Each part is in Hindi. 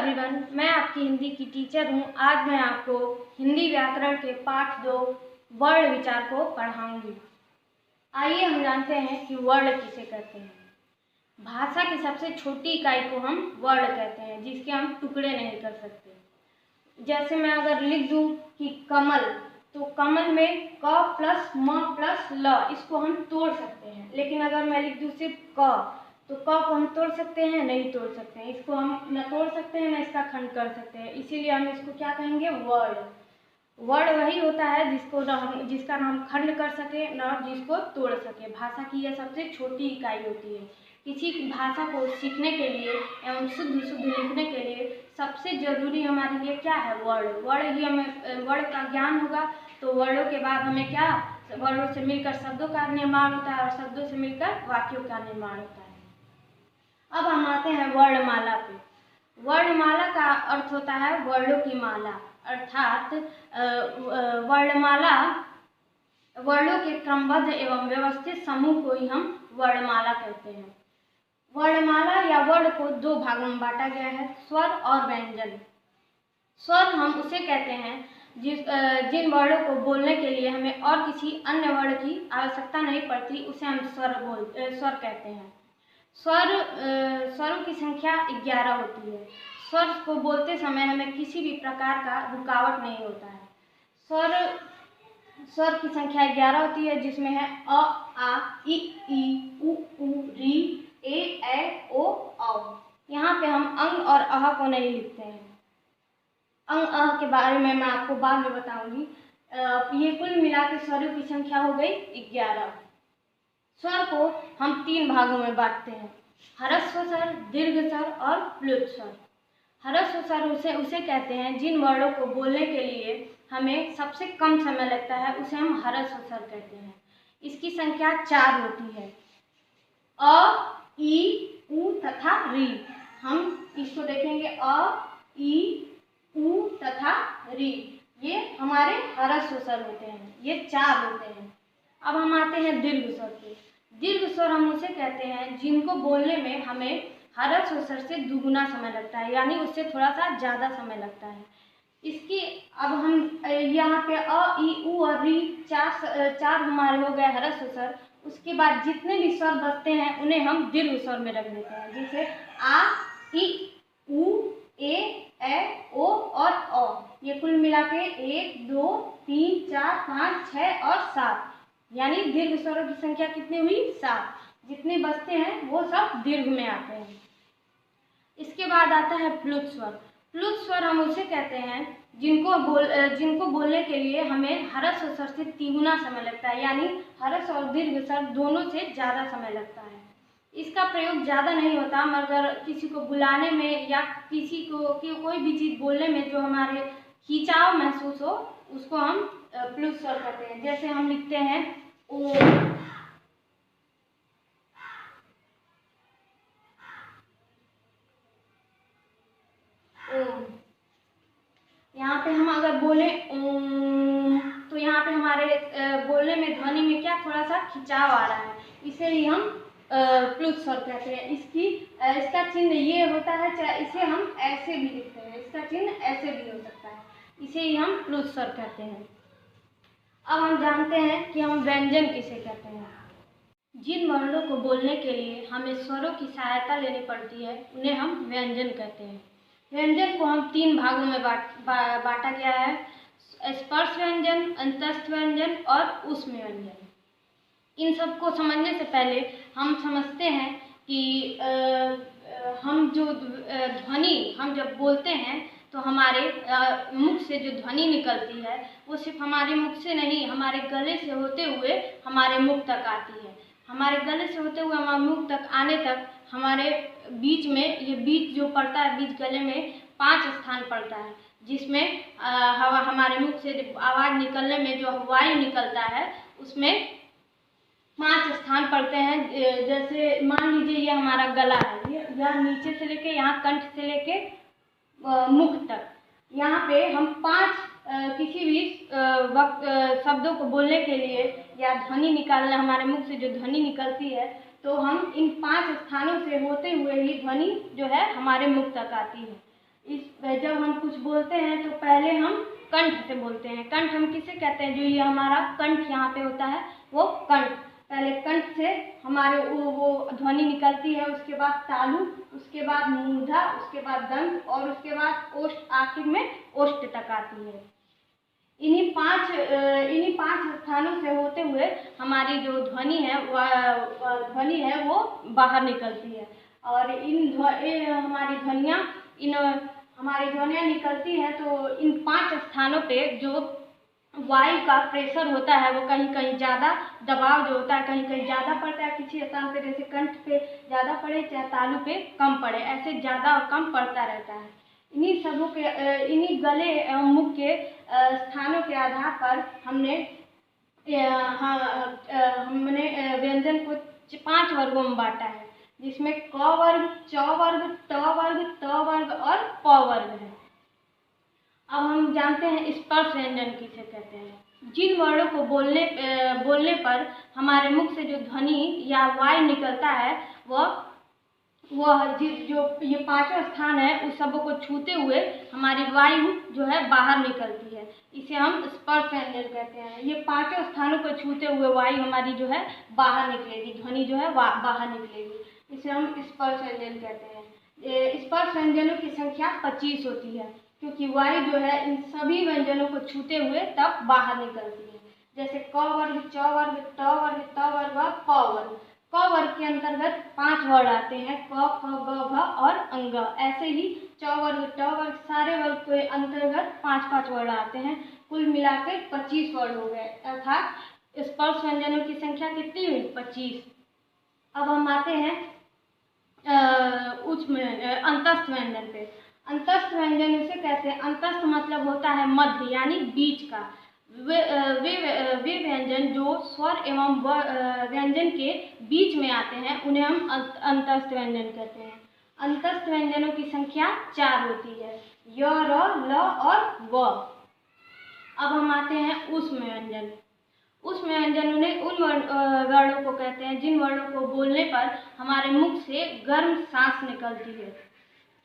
एवरीवन, मैं आपकी हिंदी की टीचर हूँ। आज मैं आपको हिंदी व्याकरण के पाठ 2 वर्ण विचार को पढ़ाऊंगी। आइए हम जानते हैं कि वर्ण किसे कहते हैं। भाषा की सबसे छोटी इकाई को हम वर्ण कहते हैं, जिसके हम टुकड़े नहीं कर सकते। जैसे मैं अगर लिख दूँ कि कमल, तो कमल में क प्लस म प्लस ल, इसको हम तोड़ सकते हैं। लेकिन अगर मैं लिख दूँ सिर्फ क, तो क को हम तोड़ सकते हैं? नहीं तोड़ सकते हैं। इसको हम न तोड़ सकते हैं न इसका खंड कर सकते हैं, इसीलिए हम इसको क्या कहेंगे? वर्ण। वर्ण वही होता है जिसका हम खंड कर सके न जिसको तोड़ सके। भाषा की यह सबसे छोटी इकाई होती है। किसी भाषा को सीखने के लिए एवं शुद्ध लिखने के लिए सबसे जरूरी हमारे लिए क्या है? वर्ण। वर्ण ही हमें वर्ण का ज्ञान होगा तो वर्णों के बाद हमें क्या? वर्णों से मिलकर शब्दों का निर्माण होता है और शब्दों से मिलकर वाक्यों का निर्माण होता है। अब हम आते हैं वर्णमाला पे। वर्णमाला का अर्थ होता है वर्णों की माला, अर्थात वर्णमाला वर्णों के क्रमबद्ध एवं व्यवस्थित समूह को ही हम वर्णमाला कहते हैं। वर्णमाला या वर्ण को 2 भागों में बांटा गया है, स्वर और व्यंजन। स्वर हम उसे कहते हैं जिन वर्णों को बोलने के लिए हमें और किसी अन्य वर्ण की आवश्यकता नहीं पड़ती, उसे हम स्वर कहते हैं। स्वरों की संख्या 11 होती है। स्वर को बोलते समय हमें किसी भी प्रकार का रुकावट नहीं होता है। स्वर की संख्या 11 होती है, जिसमें है अ, आ, इ, ऊ, री, ए, ओ, औ। यहाँ पे हम अंग और अह को नहीं लिखते हैं। अंग अह के बारे में मैं आपको बाद में बताऊंगी। ये कुल मिला के स्वरों की संख्या हो गई 11। स्वर को हम 3 भागों में बांटते हैं, ह्रस्व स्वर, दीर्घ स्वर और प्लुत स्वर। ह्रस्व स्वर उसे कहते हैं जिन वर्णों को बोलने के लिए हमें सबसे कम समय लगता है, उसे हम ह्रस्व स्वर कहते हैं। इसकी संख्या 4 होती है, अ, ई, ऊ तथा री। हम इसको देखेंगे अ, ई, ऊ तथा री, ये हमारे ह्रस्व स्वर होते हैं, ये 4 होते हैं। अब हम आते हैं दीर्घ स्वर पे। दीर्घ स्वर हम उसे कहते हैं जिनको बोलने में हमें ह्रस्व स्वर से दुगुना समय लगता है, यानी उससे थोड़ा सा ज़्यादा समय लगता है। इसकी अब हम यहाँ पे अ, ई, ऊ और री 4 हमारे हो गए ह्रस्व स्वर। उसके बाद जितने भी स्वर बचते हैं उन्हें हम दीर्घ स्वर में रख देते हैं, जैसे आ, इ, ऊ, ए, ओ और औ। ये कुल मिला के 1, 2, 3, 4, 5, 6 और 7, यानी दीर्घ स्वरों की संख्या कितनी हुई? 7। जितने बचते हैं वो सब दीर्घ में आते हैं। इसके बाद आता है प्लुत स्वर। प्लुत स्वर हम उसे कहते हैं जिनको बोलने के लिए हमें ह्रस्व स्वर से 3 गुना समय लगता है, यानी ह्रस्व और दीर्घ स्वर दोनों से ज़्यादा समय लगता है। इसका प्रयोग ज़्यादा नहीं होता, मगर किसी को बुलाने में या किसी को कोई भी चीज़ बोलने में जो हमारे खिंचाव महसूस हो, उसको हम प्लुत स्वर कहते हैं। जैसे हम लिखते हैं ओ, यहाँ पे हम अगर बोले ओम, तो यहाँ पे हमारे बोलने में ध्वनि में क्या थोड़ा सा खिंचाव आ रहा है, इसे ही हम प्लुत स्वर कहते हैं। इसका चिन्ह ये होता है, इसे हम ऐसे भी लिखते हैं, इसका चिन्ह ऐसे भी हो सकता है, इसे ही हम प्लुत स्वर कहते हैं। अब हम जानते हैं कि हम व्यंजन किसे कहते हैं। जिन वर्णों को बोलने के लिए हमें स्वरों की सहायता लेनी पड़ती है, उन्हें हम व्यंजन कहते हैं। व्यंजन को हम 3 भागों में बांटा गया है, स्पर्श व्यंजन, अंतस्थ व्यंजन और ऊष्म व्यंजन। इन सबको समझने से पहले हम समझते हैं कि हम जब बोलते हैं तो हमारे मुख से जो ध्वनि निकलती है वो सिर्फ हमारे मुख से नहीं, हमारे गले से होते हुए हमारे मुख तक आती है। हमारे गले से होते हुए हमारे मुख तक आने तक हमारे बीच में, ये बीच जो पड़ता है, बीच गले में 5 स्थान पड़ता है, जिसमें हमारे मुख से आवाज़ निकलने में जो वायु निकलता है उसमें 5 स्थान पड़ते हैं। जैसे मान लीजिए ये हमारा गला है, यह नीचे से लेके यहाँ कंठ से लेके मुख तक, यहाँ पे हम 5 किसी भी शब्दों को बोलने के लिए या ध्वनि निकालना, हमारे मुख से जो ध्वनि निकलती है, तो हम इन 5 स्थानों से होते हुए ही ध्वनि जो है हमारे मुख तक आती है। जब हम कुछ बोलते हैं तो पहले हम कंठ से बोलते हैं। कंठ हम किसे कहते हैं? जो ये हमारा कंठ यहाँ पे होता है वो कंठ। पहले कंठ से हमारे वो ध्वनि निकलती है, उसके बाद तालु, उसके बाद मूर्धा, उसके बाद दंत और उसके बाद ओष्ठ, आखिर में ओष्ठ तक आती है। इन्हीं पांच स्थानों से होते हुए हमारी जो ध्वनि है वो बाहर निकलती है। और हमारी ध्वनियाँ निकलती है तो इन 5 स्थानों पे जो वायु का प्रेशर होता है वो कहीं कहीं ज़्यादा, दबाव जो होता है कहीं कहीं ज़्यादा पड़ता है किसी स्थान पे, जैसे कंठ पे ज़्यादा पड़े चाहे तालु पे कम पड़े, ऐसे ज़्यादा और कम पड़ता रहता है। इन्हीं गले एवं मुख के स्थानों के आधार पर हमने व्यंजन को 5 वर्गों में बांटा है, जिसमें क वर्ग, च वर्ग, ट वर्ग, त वर्ग और प वर्ग है। अब हम जानते हैं स्पर्श व्यंजन किसे कहते हैं। जिन वर्णों को बोलने पर हमारे मुख से जो ध्वनि या वायु निकलता है वह जो ये 5 स्थान है उस सबों को छूते हुए हमारी वायु जो है बाहर निकलती है, इसे हम स्पर्श व्यंजन कहते हैं। ये 5 स्थानों को छूते हुए वायु हमारी जो है बाहर निकलेगी, ध्वनि जो है बाहर निकलेगी, इसे हम स्पर्श व्यंजन कहते हैं। स्पर्श व्यंजनों की संख्या 25 होती है, क्योंकि वायु जो है इन सभी व्यंजनों को छूते हुए तब बाहर निकलती है। जैसे क वर्ग, च वर्ग, ट वर्ग, त वर्ग और प वर्ग। क वर्ग के अंतर्गत 5 वर्ण आते हैं, क, ख, ग, घ और अंग। ऐसे ही च वर्ग, ट वर्ग, सारे वर्ग के अंतर्गत 5-5 वर्ण आते हैं। कुल मिलाकर 25 वर्ण हो गए, अर्थात स्पर्श व्यंजनों की संख्या कितनी हुई? 25। अब हम आते हैं अंतस्थ व्यंजन पे। अंतस्थ व्यंजन इसे कहते हैं, अंतस्थ मतलब होता है मध्य यानी बीच का। वे व्यंजन जो स्वर एवं व्यंजन के बीच में आते हैं उन्हें हम अंतस्थ व्यंजन कहते हैं। अंतस्थ व्यंजनों की संख्या 4 होती है, य, र, ल और व। अब हम आते हैं ऊष्म व्यंजन। ऊष्म व्यंजन उन्हें उन वर्णों को कहते हैं जिन वर्णों को बोलने पर हमारे मुख से गर्म सांस निकलती है।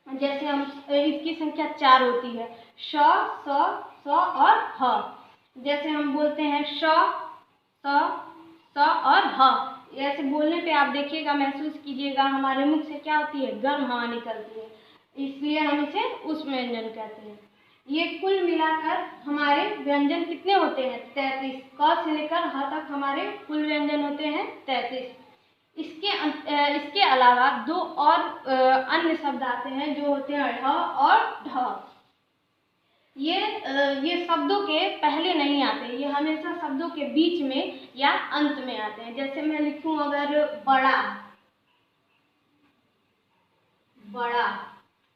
जैसे हम इसकी संख्या 4 होती है, श, स, और ह। जैसे हम बोलते हैं श, स और ह, ऐसे बोलने पे आप देखिएगा, महसूस कीजिएगा हमारे मुख से क्या होती है? गर्म हवा निकलती है, इसलिए हम इसे ऊष्म व्यंजन कहते हैं। ये कुल मिलाकर हमारे व्यंजन कितने होते हैं? 33। क से लेकर ह तक हमारे कुल व्यंजन होते हैं 33। इसके अलावा 2 और अन्य शब्द आते हैं जो होते हैं ढ और ढ। ये शब्दों के पहले नहीं आते, ये हमेशा शब्दों के बीच में या अंत में आते हैं। जैसे मैं लिखूं अगर बड़ा,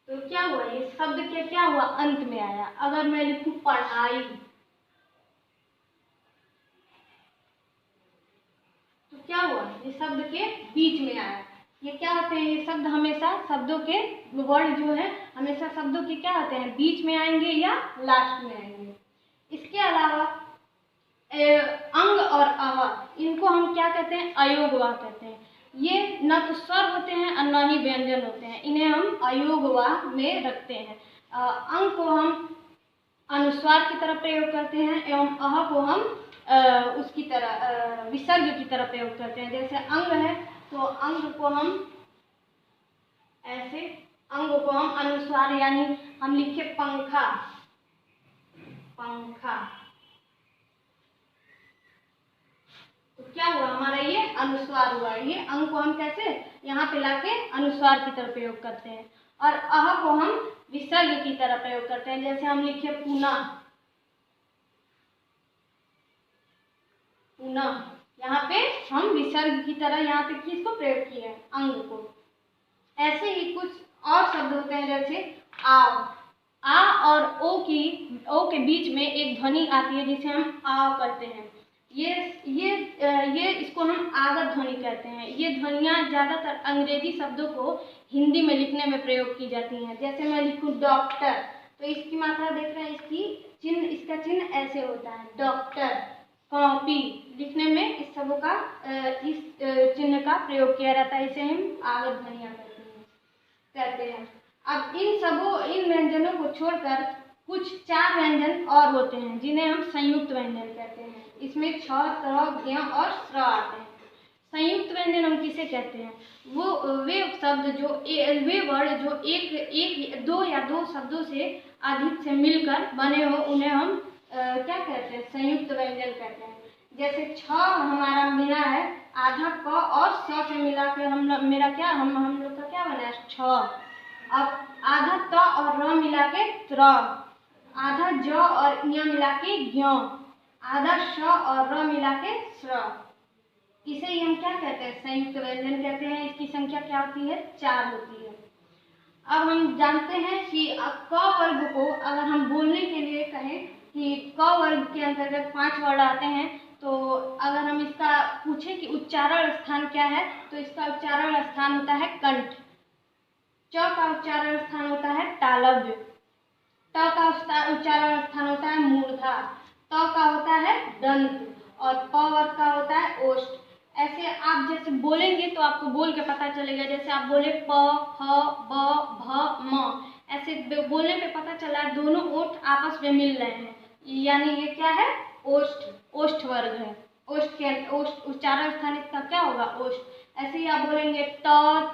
तो क्या हुआ? ये शब्द के क्या हुआ? अंत में आया। अगर मैं लिखूं पढ़ाई, तो क्या हुआ? ये शब्द के बीच में आया। ये क्या होते हैं? ये शब्द हमेशा शब्दों के वर्ड जो है हमेशा शब्दों के क्या होते हैं? बीच में आएंगे या लास्ट में आएंगे। इसके अलावा अंग और आवा, इनको हम क्या कहते हैं? अयोगवाह कहते हैं। ये न तो स्वर होते हैं और न ही व्यंजन होते हैं, इन्हें हम अयोगवाह में रखते हैं। अंग को हम अनुस्वार की तरह प्रयोग करते हैं एवं अह को हम उसकी तरह विसर्ग की तरह प्रयोग करते हैं। जैसे अंग है तो अंग को हम ऐसे, अंग को हम अनुस्वार यानी हम लिखे पंखा, तो क्या हुआ? हमारा ये अनुस्वार हुआ। ये अंग को हम कैसे यहाँ पे लाके अनुस्वार की तरह प्रयोग करते हैं, और अह को हम विसर्ग की तरह प्रयोग करते हैं। जैसे हम लिखे पुनः, यहाँ पे हम विसर्ग की तरह यहाँ पे किसको प्रयोग किए हैं? अंग को। ऐसे ही कुछ और शब्द होते हैं, जैसे आव। आ और ओ के बीच में एक ध्वनि आती है जिसे हम आव करते हैं। ये इसको हम आगत ध्वनि कहते हैं। ये ध्वनियाँ ज़्यादातर अंग्रेजी शब्दों को हिंदी में लिखने में प्रयोग की जाती हैं। जैसे मैं लिखूँ डॉक्टर, तो इसकी मात्रा देख रहे हैं, इसका चिन्ह ऐसे होता है डॉक्टर। कॉपी लिखने में इस शब्द का इस चिन्ह का प्रयोग किया जाता है, इसे हम आगत ध्वनियाँ कहते हैं। अब इन व्यंजनों को छोड़कर कुछ 4 व्यंजन और होते हैं जिन्हें हम संयुक्त व्यंजन कहते हैं। इसमें छ, त, ज्ञ और श्र आते हैं। संयुक्त व्यंजन हम किसे कहते हैं? वे शब्द वे वर्ड जो एक दो या दो शब्दों से अधिक से मिलकर बने हो, उन्हें हम क्या कहते हैं? संयुक्त व्यंजन कहते हैं। जैसे छ हमारा मिला है आधा क और स से मिला के हम लोग का क्या बना है? छ। अब आधा त और र मिला के त्र, आधा ज और ञ मिला के ज्ञ, आधा श और र मिला के श्र। इसे ही हम क्या कहते हैं? संयुक्त व्यंजन कहते हैं। इसकी संख्या क्या होती है? 4 होती है। अब हम जानते हैं कि क वर्ग को अगर हम बोलने के लिए कहें कि क वर्ग के अंतर्गत 5 वर्ड आते हैं, तो अगर हम इसका पूछें कि उच्चारण स्थान क्या है, तो इसका उच्चारण स्थान होता है कंठ। च का उच्चारण स्थान होता है तालव्य, ट का उच्चारण स्थान होता है मूर्धा, त का होता है दंत और प वर्ग का होता है ओष्ठ। ऐसे आप जैसे बोलेंगे तो आपको बोल के पता चलेगा। जैसे आप बोले प, फ, ब, भ, म, ऐसे बोलने पे पता चला दोनों ओठ आपस में मिल रहे हैं, यानी ये क्या है? ओष्ठ, ओष्ठ वर्ग है। ओष्ठ उच्चारण स्थान इसका क्या होगा? ओष्ठ। ऐसे ही आप बोलेंगे त,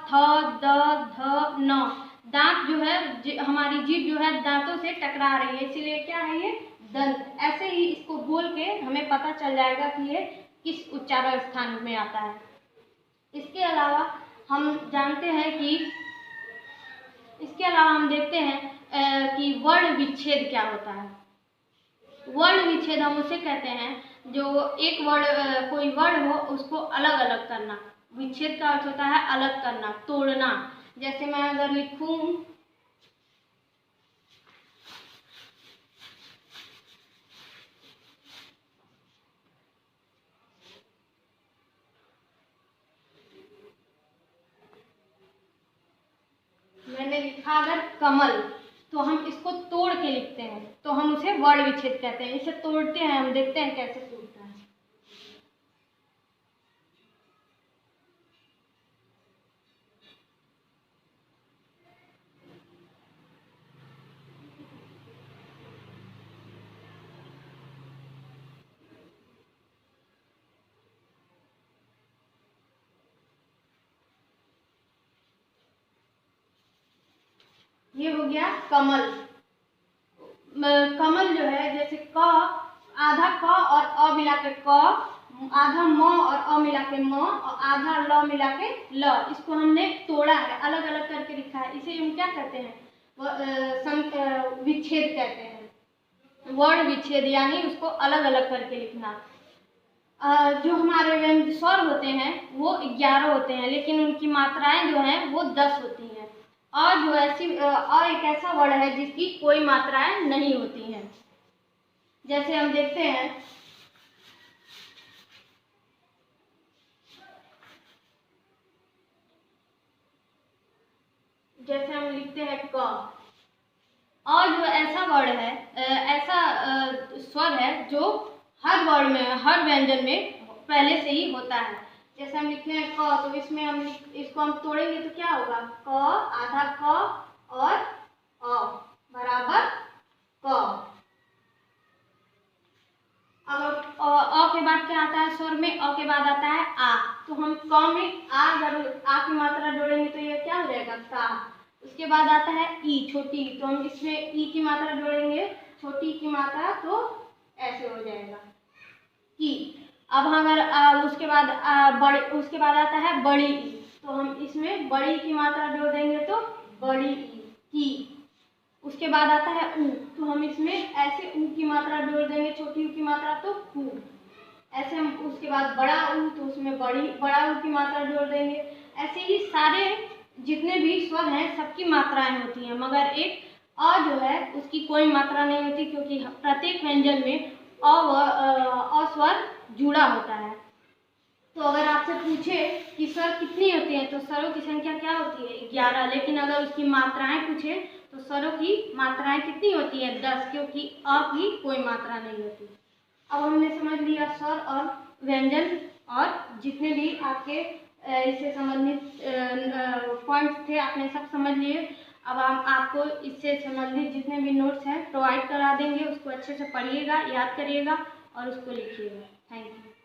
थ, द, ध, न, दांत जो है हमारी जीभ जो है दांतों से टकरा रही है, इसीलिए क्या है? ये दंत। ऐसे ही इसको बोल के हमें पता चल जाएगा कि ये किस उच्चारण स्थान में आता है। इसके अलावा हम जानते हैं कि हम देखते हैं कि वर्ण विच्छेद क्या होता है। वर्ण विच्छेद हम उसे कहते हैं जो एक वर्ण कोई वर्ण हो उसको अलग अलग करना। विच्छेद का अर्थ होता है अलग करना, तोड़ना। जैसे मैं अगर लिखूं मैंने लिखा अगर कमल, तो हम इसको तोड़ के लिखते हैं तो हम उसे वर्ण विच्छेद कहते हैं। इसे तोड़ते हैं, हम देखते हैं कैसे तोड़ता है। ये हो गया कमल। कमल जो है जैसे क, आधा क और अ मिला के क, आधा म और अ मिला के म और आधा ल मिला के ल, इसको हमने तोड़ा है, अलग अलग करके लिखा है। इसे हम क्या कहते हैं? विच्छेद कहते हैं। वर्ण विच्छेद यानी उसको अलग अलग करके लिखना। जो हमारे व्यंजन स्वर होते हैं वो 11 होते हैं, लेकिन उनकी मात्राएं जो हैं वो 10 होती हैं। और जो एक ऐसा वर्ण है जिसकी कोई मात्राएं नहीं होती हैं। जैसे हम देखते हैं जैसे हम लिखते हैं क। और जो ऐसा वर्ण है ऐसा स्वर है जो हर वर्ण में, हर व्यंजन में पहले से ही होता है। जैसे हम लिखते हैं क, तो इसमें इसको हम तोड़ेंगे तो क्या होगा? क, आधा क और अ बराबर क। अब अ के बाद क्या आता है स्वर में? अ के बाद आता है आ। तो हम क में आ की मात्रा जोड़ेंगे तो ये क्या हो जाएगा? का। उसके बाद आता है ई, छोटी, तो हम इसमें ई की मात्रा जोड़ेंगे, छोटी की मात्रा, तो ऐसे हो जाएगा की। अब अगर उसके बाद आता है बड़ी ई, तो हम इसमें बड़ी की मात्रा जोड़ देंगे तो बड़ी ई की। उसके बाद आता है ऊ, तो हम इसमें ऐसे ऊ की मात्रा जोड़ देंगे, छोटी ऊ की मात्रा, तो ऊ। ऐसे हम उसके बाद बड़ा ऊ, तो उसमें बड़ा ऊ की मात्रा जोड़ देंगे। ऐसे ही सारे जितने भी स्वर हैं सबकी मात्राएं होती हैं, मगर एक अ जो है उसकी कोई मात्रा नहीं होती, क्योंकि प्रत्येक व्यंजन में अ स्वर जुड़ा होता है। तो अगर आपसे पूछे कि स्वर कितनी होती हैं, तो स्वरों की संख्या क्या होती है? 11। लेकिन अगर उसकी मात्राएं पूछे तो स्वरों की मात्राएं कितनी होती है? 10, क्योंकि अ की कोई मात्रा नहीं होती। अब हमने समझ लिया स्वर और व्यंजन और जितने भी आपके इससे संबंधित पॉइंट्स थे आपने सब समझ लिए। अब हम आपको इससे संबंधित जितने भी नोट्स हैं प्रोवाइड करा देंगे, उसको अच्छे से पढ़िएगा, याद करिएगा और उसको लिखिएगा। Thank you.